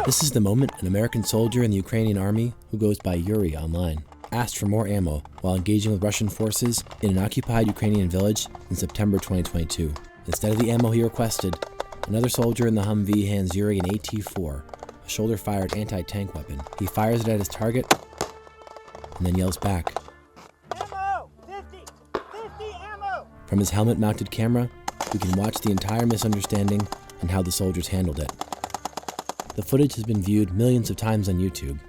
This is the moment an American soldier in the Ukrainian army, who goes by Yuri online, asked for more ammo while engaging with Russian forces in an occupied Ukrainian village in September 2022. Instead of the ammo he requested, another soldier in the Humvee hands Yuri an AT-4, a shoulder-fired anti-tank weapon. He fires it at his target and then yells back. Ammo! 50 ammo! From his helmet-mounted camera, we can watch the entire misunderstanding and how the soldiers handled it. The footage has been viewed millions of times on YouTube,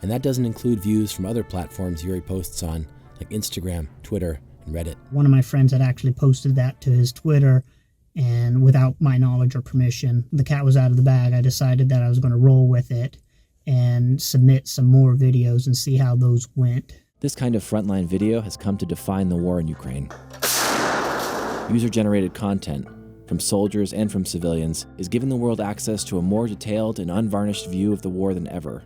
and that doesn't include views from other platforms Yuri posts on, like Instagram, Twitter, and Reddit. One of my friends had actually posted that to his Twitter, and without my knowledge or permission, the cat was out of the bag. I decided that I was going to roll with it and submit some more videos and see how those went. This kind of frontline video has come to define the war in Ukraine. User-generated content, from soldiers and from civilians, is giving the world access to a more detailed and unvarnished view of the war than ever,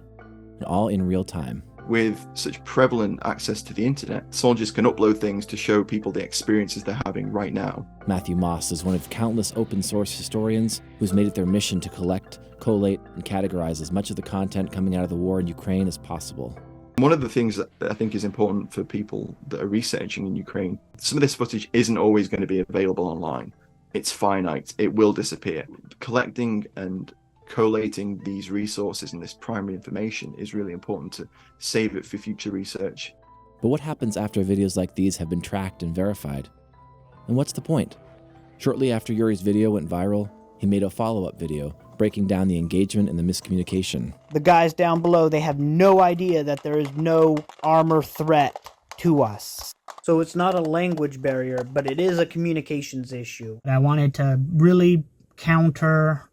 and all in real time. With such prevalent access to the internet, soldiers can upload things to show people the experiences they're having right now. Matthew Moss is one of countless open-source historians who's made it their mission to collect, collate, and categorize as much of the content coming out of the war in Ukraine as possible. One of the things that I think is important for people that are researching in Ukraine, some of this footage isn't always going to be available online. It's finite, it will disappear. Collecting and collating these resources and this primary information is really important to save it for future research. But what happens after videos like these have been tracked and verified? And what's the point? Shortly after Yuri's video went viral, he made a follow-up video breaking down the engagement and the miscommunication. The guys down below, they have no idea that there is no armor threat to us. So it's not a language barrier, but it is a communications issue. I wanted to really counter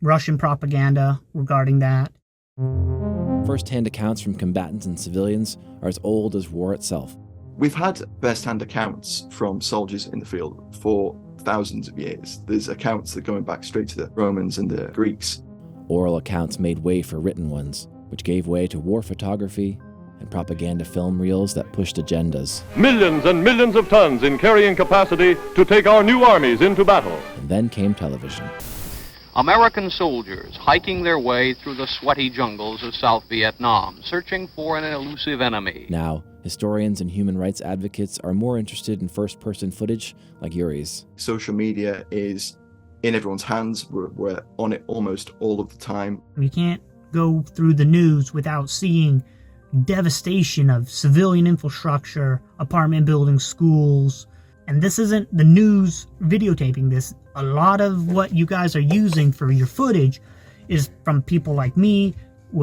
Russian propaganda regarding that. First-hand accounts from combatants and civilians are as old as war itself. We've had first-hand accounts from soldiers in the field for thousands of years. There's accounts that going back straight to the Romans and the Greeks. Oral accounts made way for written ones, which gave way to war photography and propaganda film reels that pushed agendas. Millions and millions of tons in carrying capacity to take our new armies into battle. And then came television. American soldiers hiking their way through the sweaty jungles of South Vietnam, searching for an elusive enemy. Now, historians and human rights advocates are more interested in first-person footage like Yuri's. Social media is in everyone's hands. We're on it almost all of the time. You can't go through the news without seeing devastation of civilian infrastructure, apartment buildings, schools. And this isn't the news videotaping this. A lot of what you guys are using for your footage is from people like me,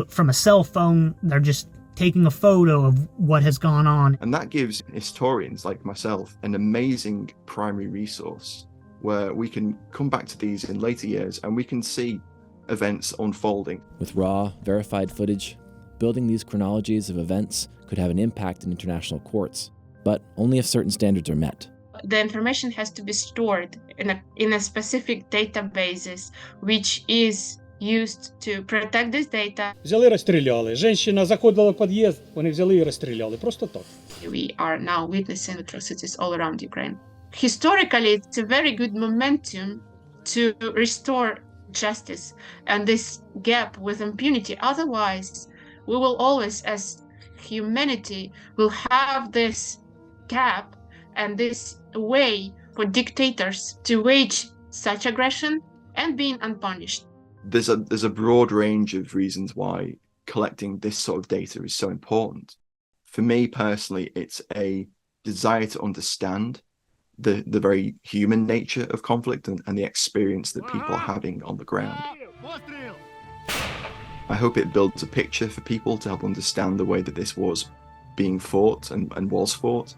from a cell phone. They're just taking a photo of what has gone on. And that gives historians like myself an amazing primary resource where we can come back to these in later years and we can see events unfolding. With raw, verified footage, building these chronologies of events could have an impact in international courts, but only if certain standards are met. The information has to be stored in a specific databases, which is used to protect this data. Взяли, розстріляли. Женщина заходила в під'їзд, вони взяли і розстріляли. Просто так. We are now witnessing atrocities all around Ukraine. Historically, it's a very good momentum to restore justice and this gap with impunity. Otherwise, we will always, as humanity, will have this gap and this way for dictators to wage such aggression and being unpunished. There's a broad range of reasons why collecting this sort of data is so important. For me personally, it's a desire to understand the very human nature of conflict and the experience that people are having on the ground. I hope it builds a picture for people to help understand the way that this was being fought and was fought.